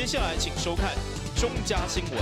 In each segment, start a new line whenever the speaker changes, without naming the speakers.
接下来请收看中嘉新闻。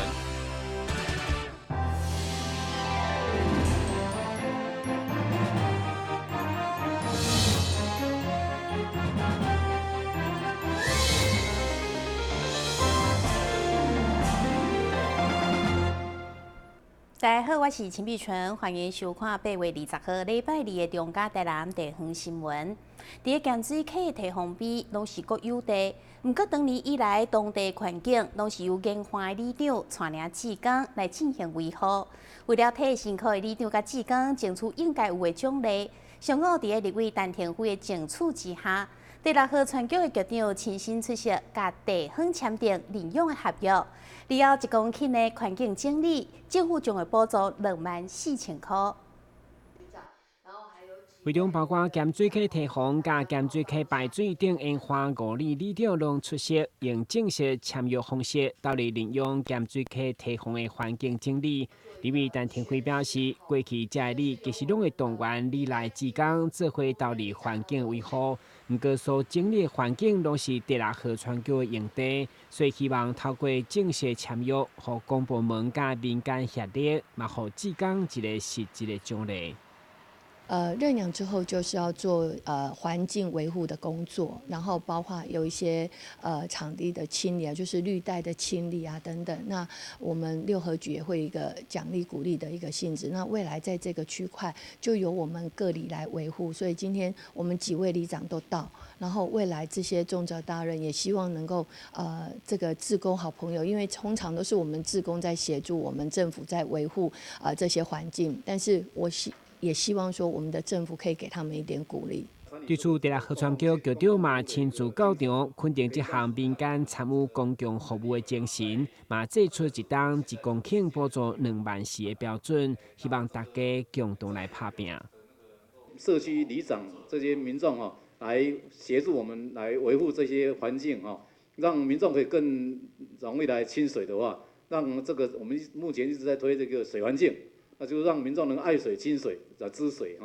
大家好，我是陈碧纯，欢迎收看8月20号礼拜二的中嘉台南地方新闻。伫个咸水溪堤防边拢是国有地，不过长年以来当地环境拢是由研发的里长带领志工来进行维护。为了替辛苦的里长甲志工争取应该有的奖励，上午伫个立委陈廷辉的争取之下，第6号全局的局长亲身出席，甲地方签订领用的合约。以后1公顷的环境整理，政府将会补助24000块。
会中包括咸水溪堤防、甲咸水溪排水等研发5里里长拢出席，用正式签约方式，到嚟利用咸水溪堤防的环境整理。立委陈廷辉表示，过去这里其实拢会动员里来志工做伙到嚟环境维护，不过所整理的环境拢是第6号全局的用地，所以希望透过正式签约，和公部门甲民间协力，嘛互志工一个实质的奖励。
认养之后就是要做环境维护的工作，然后包括有一些场地的清理啊，就是绿带的清理啊等等。那我们六合局也会有一个奖励鼓励的一个性质。那未来在这个区块就由我们各里来维护，所以今天我们几位里长都到，然后未来这些重责大任也希望能够这个志工好朋友，因为通常都是我们志工在协助我们政府在维护这些环境，但是也希望说我们的政府可以给他们一点鼓励。
对此，第6号全局局长嘛亲自告场，肯定这项民间参与公共服务的精神，嘛制出一档1公顷补助24000的标准，希望大家共同来打拼。
社区里长这些民众来协助我们来维护这些环境让民众可以更容易来清水的话，让这个我们目前一直在推这个水环境。那就是让民众能爱水、清水、知水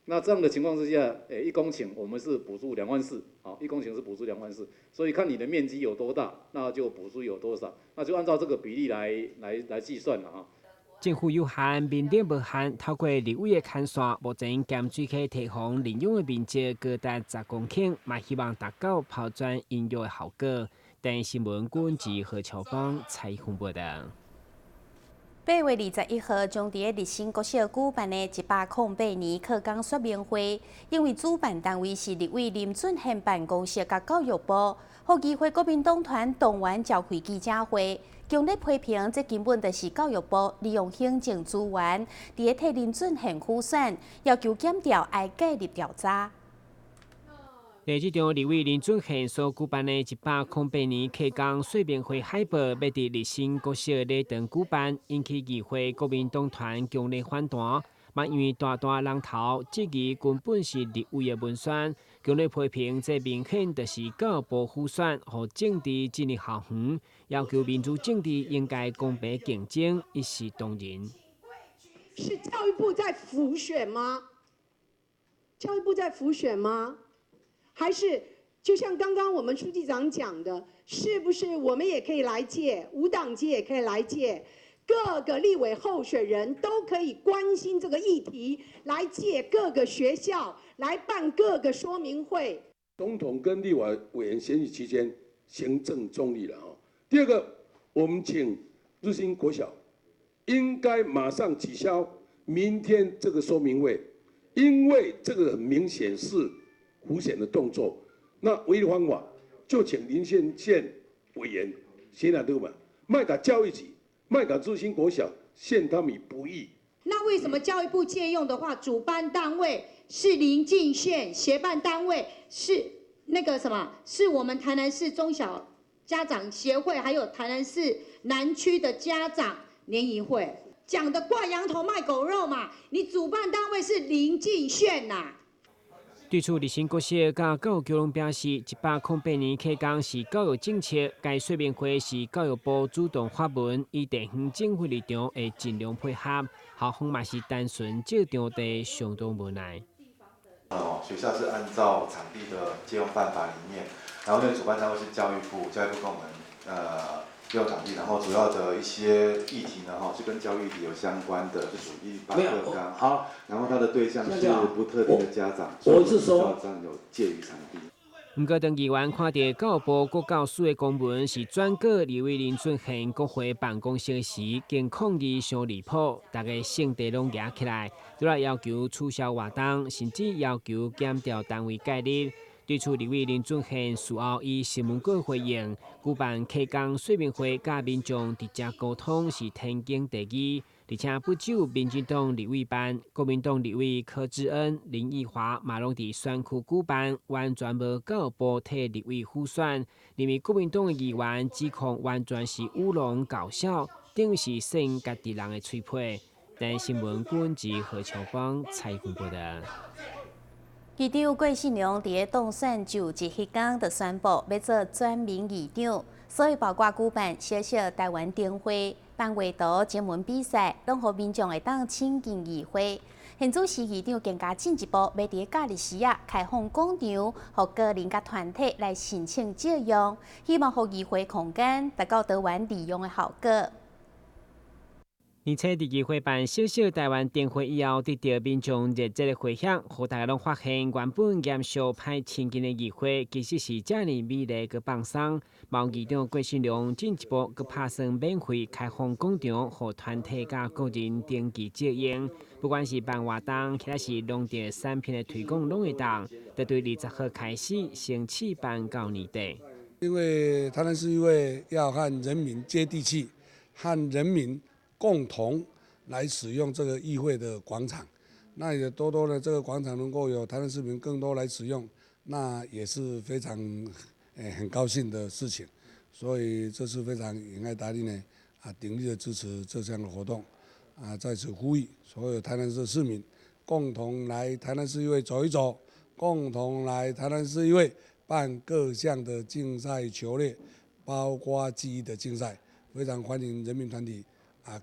那这样的情况之下，1公顷我们是补助24000，1公顷是补助24000，所以看你的面积有多大，那就补助有多少，那就按照这个比例来计算了
政府有限，民间无限，透过立委的牵线，目前咸水溪堤防利用的面积高达10公顷，嘛希望达到抛砖引玉的效果。但新闻顾问及何乔邦采访报道。
8月21号，将伫个日新国小举办的108年课纲说明会，因为主办单位是立委林俊宪办公室甲教育部，互议会国民党团动员召开记者会，强烈批评这根本就是教育部利用行政资源，伫个替林俊宪辅选，要求检调爱介入调查。
在这场立委林俊宪所举办的108年课纲说明会海报，要伫日新国小礼堂举办，引起议会国民党团强烈反弹。嘛因为大人头质疑根本是立委的文宣，强烈批评这明显就是教育部辅选，和政治进入校园，要求民主政治应该公平竞争，一视同仁。
是教育部在辅选吗？教育部在辅选吗？还是就像刚刚我们书记长讲的，是不是我们也可以来借，无党籍也可以来借，各个立委候选人都可以关心这个议题，来借各个学校来办各个说明会。
总统跟立委员选举期间，行政中立了第二个，我们请日新国小应该马上取消明天这个说明会，因为这个很明显是浮选的动作，那唯一的方法就请林县委员先来对吧？卖给教育局，卖给日新国小，陷他们于不义。
那为什么教育部借用的话，主办单位是林敬宪，协办单位是那个什么？是我们台南市中小家长协会，还有台南市南区的家长联谊会，讲的挂羊头卖狗肉嘛？你主办单位是林敬宪呐。
对此，日新国小甲教育局拢表示，108年课纲是教育政策，该说明会是教育部主动发文，以地方政府立场会尽量配合。校方嘛是单纯借场地，相当无奈。
学校是按照场地的借用办法里面，然后那个主办单位是教育部，教育部跟我们借用场地，然后主要的一些议题呢，是跟教育议题有相关的，就属于108课纲。好，然后它的对象是不特定的家长，我是说这样有介于场地。
不过，当议员看到教育部国教署的公文是转告立委林俊宪国会办公室时，经抗议上离谱，大家性地拢压起来，除了要求取消活动，甚至要求减掉单位戒律。对此，立委林俊宪事后以新闻稿回应，举办课纲说明会，甲民众直接沟通是天经地义。而且不只有民进党立委办，国民党立委柯志恩、林奕华嘛拢伫选区举办，完全无教育部替立委辅选。因为国民党的议员指控完全是乌龙搞笑，等于是扇家己人的嘴皮。但新闻管制何超邦采访报道。
议长郭信良伫当选就职迄天就宣布要做转民议长，所以包括举办小小台湾灯会、办画图、征文比赛，拢互民众会当亲近议会。现主席议长更加进一步，要伫假日时开放广场，互个人甲团体来申请借用，希望互议会空间达到台湾利用的效果。
而且，伫议会办小小台湾灯会以后，得到民众热烈的回响，互大家拢发现原本严肃歹亲近的议会，其实是遮尔美丽个放松。毛议长郭信良进一步佮拍算免费开放广场，互团体甲个人登记借用。不管是办活动，或者是农业产品的推广，拢会当。得对20号开始，先试办到年底。
因为台南市议会要和人民接地气，和人民共同来使用这个议会的广场，那也多多的这个广场能够有台南市民更多来使用，那也是非常很高兴的事情。所以这是非常引爱达利呢鼎力的支持这项的活动在此呼吁所有台南市市民共同来台南市议会走一走，共同来台南市议会办各项的竞赛球类，包括技艺的竞赛，非常欢迎人民团体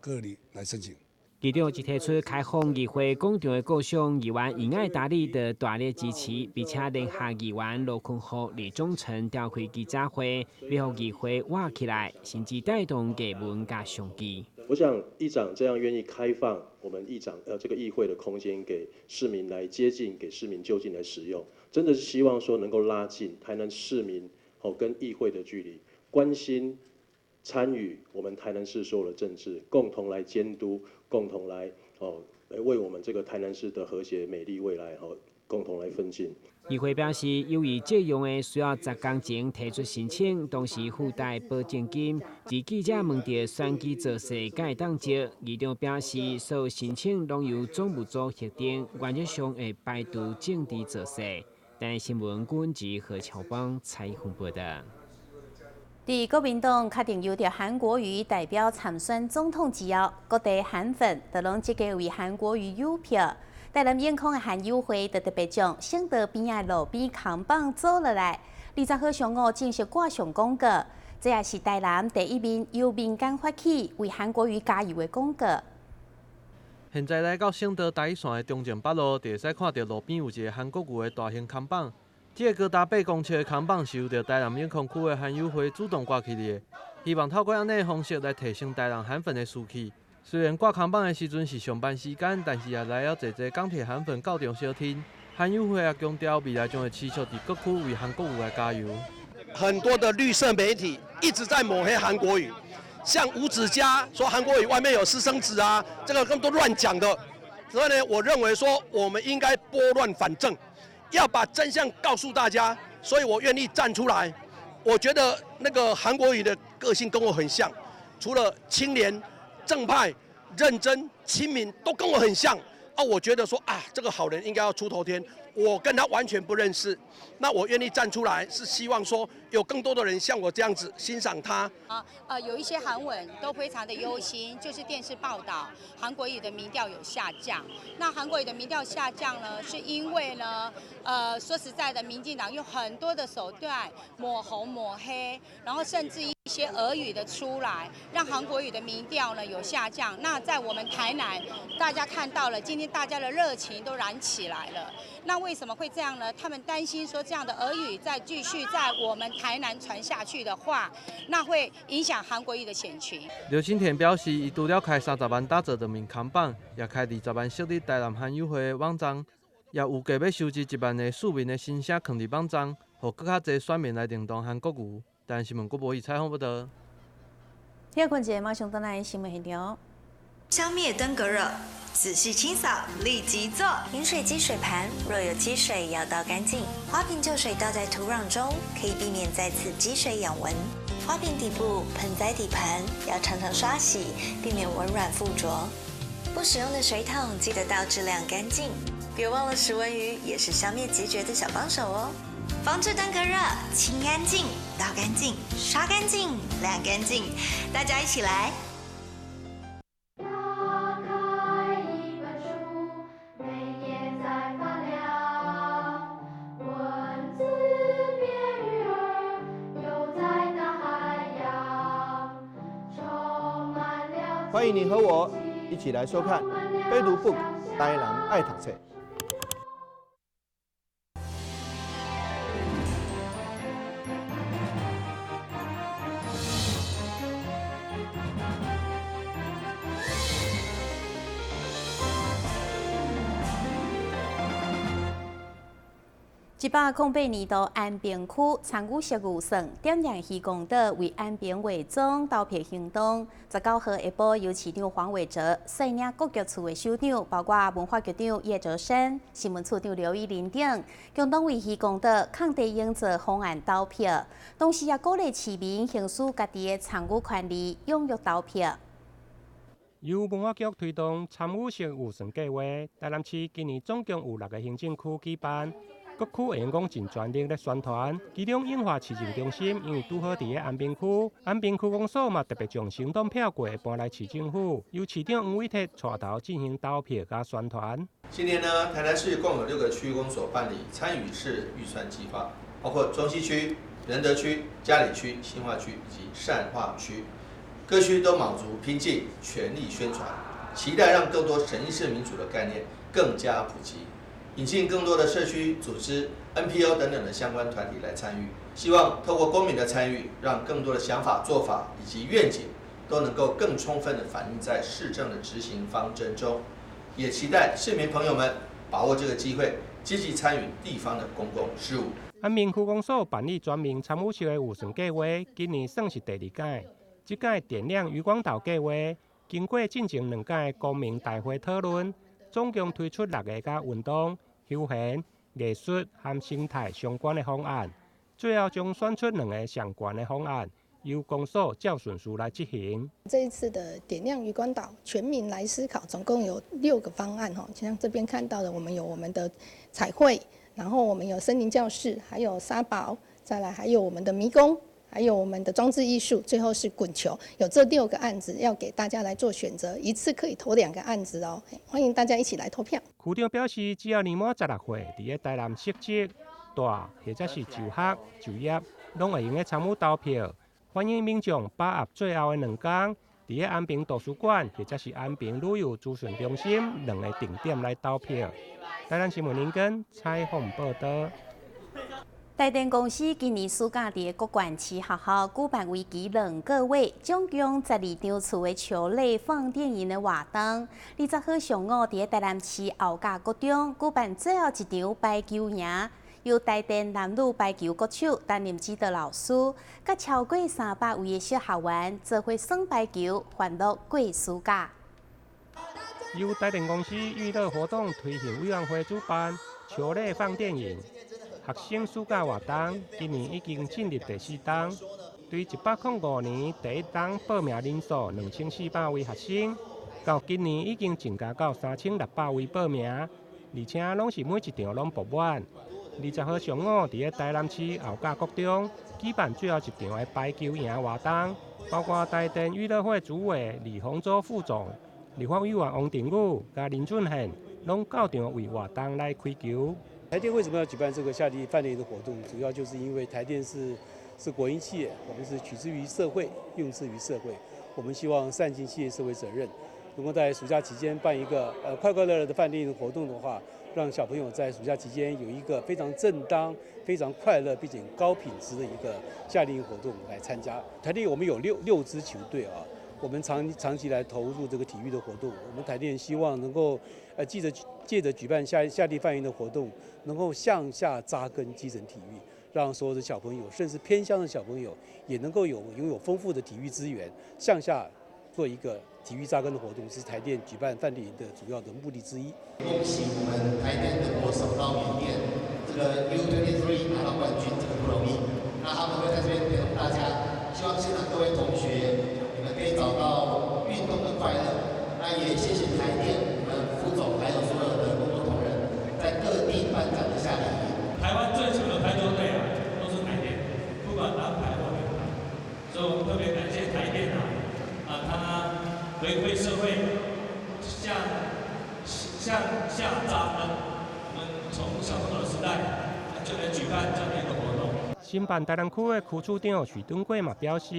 各里来申请。
议长亦提出开放议会广场的各项议员以爱达理的大力支持，并且联合议员罗坤浩、李宗诚召开记者会，要让议会活起来，甚至带动艺文加商机。
我想议长这样愿意开放我们这个议会的空间给市民来接近，给市民就近来使用，真的是希望说能够拉近台南市民跟议会的距离，关心。参与我们台南市所有的政治，共同来监督，共同来为我们这个台南市的和谐美丽未来共同来奋进。
议会表示，由于借用的需要10天前提出申请，同时附带保证金。而记者问到选举造势敢会当接，议长表示，所有申请拢由总务组核定，原则上会排除政治造势。但新闻管制何超邦采访报道。
伫国民党确定由着韩国瑜代表参选总统之后，各地韩粉都拢积极为韩国瑜邮票。台南永康的韩友会就特别将省道边仔路边扛棒做落来，20号上午正式挂上广告。这也是台南第一面由民间发起为韩国瑜加油的广告。
现在来到省道台一线的中正北路，就会使看到路边有一个韩国瑜的大型扛棒。这个高达8公尺的扛棒是由着台南永康区的韩友会主动挂起的，希望透过这样的方式来提升台南韩粉的士气。虽然挂扛棒的时阵是上班时间，但是也来了侪港铁韩粉到场相听。韩友会也强调，未来将会持续伫各区为韩国瑜来加油。
很多的绿色媒体一直在抹黑韩国瑜，像吴子嘉说韩国瑜外面有私生子啊，这个更多乱讲的。所以呢，我认为说我们应该拨乱反正。要把真相告诉大家，所以我愿意站出来。我觉得那个韩国瑜的个性跟我很像，除了清廉、正派、认真、亲民，都跟我很像。我觉得说这个好人应该要出头天。我跟他完全不认识，那我愿意站出来，是希望说有更多的人像我这样子欣赏他。
有一些韩文都非常的忧心，就是电视报道韩国瑜的民调有下降。那韩国瑜的民调下降呢，是因为呢，说实在的，民进党用很多的手段抹红抹黑，然后甚至一些俄语的出来，让韩国语的民调呢有下降。那在我们台南，大家看到了，今天大家的热情都燃起来了。那为什么会这样呢？他们担心说，这样的俄语再继续在我们台南传下去的话，那会影响韩国语的选群。
刘青田表示，伊除了开30万打折的面看板，也开20万设立台南韩友会的网站，也有计要收集1万个市民的心声放伫网站，让更较侪选民来认同韩国语。台南新闻郭博义采访报道。
第二节马上带来新闻现场。
消灭登革热，仔细清扫，立即做。饮水机水盘若有积水，要倒干净。花瓶旧水倒在土壤中，可以避免再次积水养蚊。花瓶底部、盆栽底盘要常常刷洗，避免蚊卵附着。不使用的水桶记得倒至晾干净。别忘了食蚊鱼也是消灭孑孓的小帮手哦。防治登革热，清干净、倒干净、刷干净、晾干净，大家一起来。
欢迎你和我一起来收看《飞读 Book》台南爱读册。
108年度安平区参与式预算点亮渔光岛为安平围庄投票行动。19号下晡，由市长黄伟哲率领各局处的首长，包括文化局长叶哲山、新闻处长刘依林等，共同为渔光岛抗地营造方案投票。同时也鼓励市民行使家己的参与权利，踊跃投票。
由文化局推动参与式预算计划，台南市今年总共有6个行政区举办。各区会员讲尽全力咧宣传，其中印花市政中心因为拄好伫个安平区，安平区公所嘛特别将行动票柜搬来市政府，由市长黄伟哲带头进行投票加宣传。
今年呢，台南市共有6个区域公所办理参与式预算计划，包括中西区、仁德区、嘉里区、新化区以及善化区，各区都卯足拼劲，全力宣传，期待让更多审议式民主的概念更加普及。引进更多的社区组织、NPO 等等的相关团体来参与，希望透过公民的参与，让更多的想法、做法以及愿景都能够更充分地反映在市政的执行方针中。也期待市民朋友们把握这个机会，积极参与地方的公共事务。
安平区公所办理全民参与式的预算计划，今年算是第2届。这届点亮渔光岛计划，经过进行2届公民大会讨论。总共推出6个甲运动、休闲、艺术和生态相关的方案，最后将选出2个相关的方案，由公所照顺序来执行。
这一次的点亮渔光岛全民来思考，总共有6个方案哈，像这边看到的，我们有我们的彩绘，然后我们有森林教室，还有沙堡，再来还有我们的迷宫。还有我们的装置艺术，最后是滚球，有这6个案子要给大家来做选择，一次可以投2个案子哦，欢迎大家一起来投票。
区长表示，只要年满16岁，伫个台南适职、大或者是就学、就业，拢会用个参与投票。欢迎民众把握最后的2天，伫个安平图书馆或者是安平旅游资讯中心2个定点来投票。台南新闻林根采访报道。
台电公司今年暑假伫国馆区学校举办为期2个月，总共12场厝的球类放电影的活动。20号上午伫台南市后甲国中举办最后1场排球营，由台电男女排球国手担任指导老师，甲超过300位的小学员做伙耍排球，欢乐过暑假。
由台电公司娱乐活动推行委员会主办球类放电影。学生暑假活动今年已经进入第4档，对105年第1档报名人数2400位学生，到今年已经增加到3600位报名，而且拢是每一场拢爆满。20号上午，伫个台南市后甲国中举办最后1场的排球营活动，包括台电娱乐会主委李鸿洲副总、立法委员王定宇、甲林俊宪，拢到场为活动来开球。
台电为什么要举办这个夏季饭店的活动？主要就是因为台电是国营企业，我们是取之于社会，用之于社会。我们希望善尽企业社会责任，能够在暑假期间办一个快快乐乐的饭店的活动的话，让小朋友在暑假期间有一个非常正当、非常快乐并且高品质的一个夏令营活动来参加。台电我们有六支球队啊，我们长期来投入这个体育的活动。我们台电希望能够借着举办夏季饭营的活动，能够向下扎根基层体育，让所有的小朋友，甚至偏乡的小朋友，也能够拥有丰富的体育资源，向下做一个体育扎根的活动，是台电举办饭店营的主要的目的之一。
恭喜我们台电的国手到缅甸，这个 U23 拿到冠军，这个不容易。那他们会在这边陪同大家，希望现场各位同学，你们可以找到运动的快乐。那也谢谢台电我们副总还有所有的工作同仁，在各地办展的夏令营。
台湾最强的排球队啊，都是台电，不管男排或女排，所以我们特别感谢台电他回馈社会，向下扎根。我们从小朋友的时代就来举办这样的一个活动。
新办台南区的区处长许敦贵嘛表示，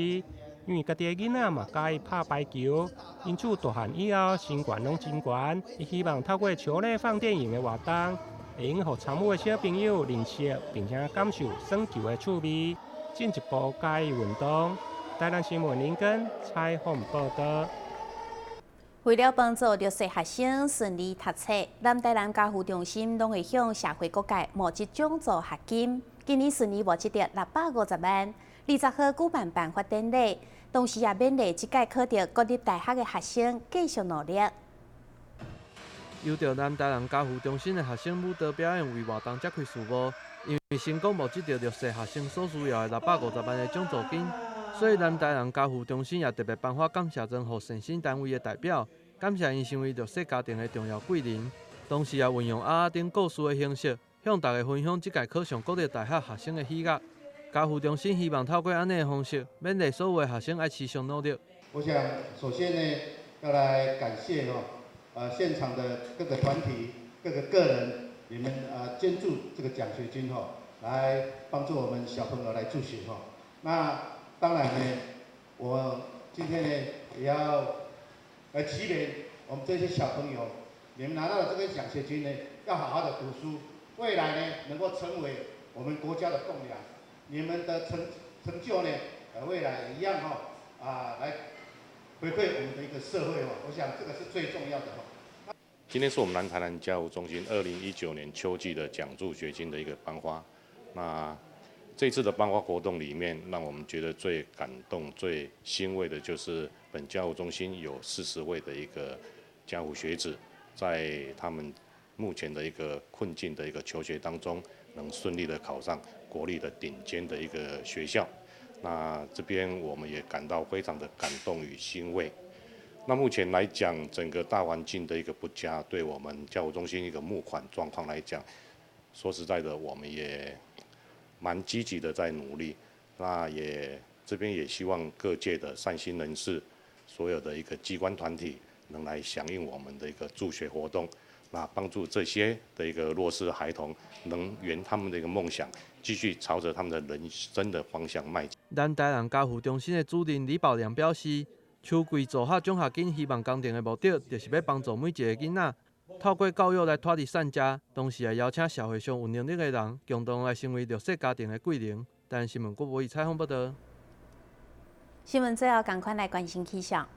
因为家己的囡仔嘛喜拍排球，因此大汉以后身悬拢真悬。伊希望透过球类放电影的活动，会用予参与的小朋友认识并且感受耍球的趣味，进一步加以运动。台南新闻林根采访报道。
为了帮助弱势学生顺利读册，南台南家扶中心拢会向社会各界募集奖助学金。今年顺利募集到650万。20号举办颁发典礼，同时也勉励这届考到国立大学的学生继续努力。
由着南台南家扶中心的学生舞蹈表演为活动揭开序幕，因为成功募集到弱势学生所需要的650万的奖助金。所以，南台南家扶中心也特别颁发感谢状予善心单位的代表，感谢因成为弱势家庭的重要贵人。同时也运用阿丁故事的形式，向大家分享这届考上国立大学学生的喜悦。家扶中心希望透过安尼的方式，勉励所有的学生爱持续努力。
我想，首先呢，要来感谢现场的各个团体、各个个人，你们捐助这个奖学金来帮助我们小朋友来助学那当然呢，我今天呢也要来祈勉我们这些小朋友，你们拿到了这个奖学金呢，要好好的读书，未来呢能够成为我们国家的栋梁。你们的成就呢，未来一样来回馈我们的一个社会我想这个是最重要的
今天是我们南台南家扶中心2019年秋季的奖助学金的一个颁发。那这次的颁发活动里面，让我们觉得最感动、最欣慰的就是本家扶中心有40位的一个家扶学子，在他们目前的一个困境的一个求学当中，能顺利的考上国立的顶尖的一个学校。那这边我们也感到非常的感动与欣慰。那目前来讲，整个大环境的一个不佳，对我们家扶中心一个募款状况来讲，说实在的，我们也蛮积极的在努力。那这边也希望各界的善心人士，所有的一个机关团体，能来响应我们的一个助学活动，那帮助这些的一个弱势孩童，能圆他们的一个梦想，继续朝着他们的人生的方向迈进。
南台南家扶中心的主任李宝良表示，秋季助学奖学金希望公定的目的，就是要帮助每一个囡仔，透过教育来脱离善家，同时也邀请社会上有能力的人，共同来成为弱势家庭的贵人。台南新闻郭博仪采访报道。
新闻最后赶快来关心气象。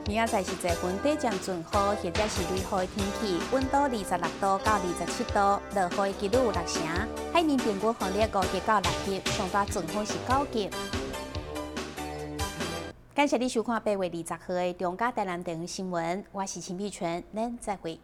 明仔载是多云短暂阵雨，或者是雷雨的天气，温度26度到27度，落雨的几率有6成。海面平均风力5级到6级，上大阵风是9级。感谢你收看8月20号的中嘉台南地方新闻，我是陈碧泉，咱再会。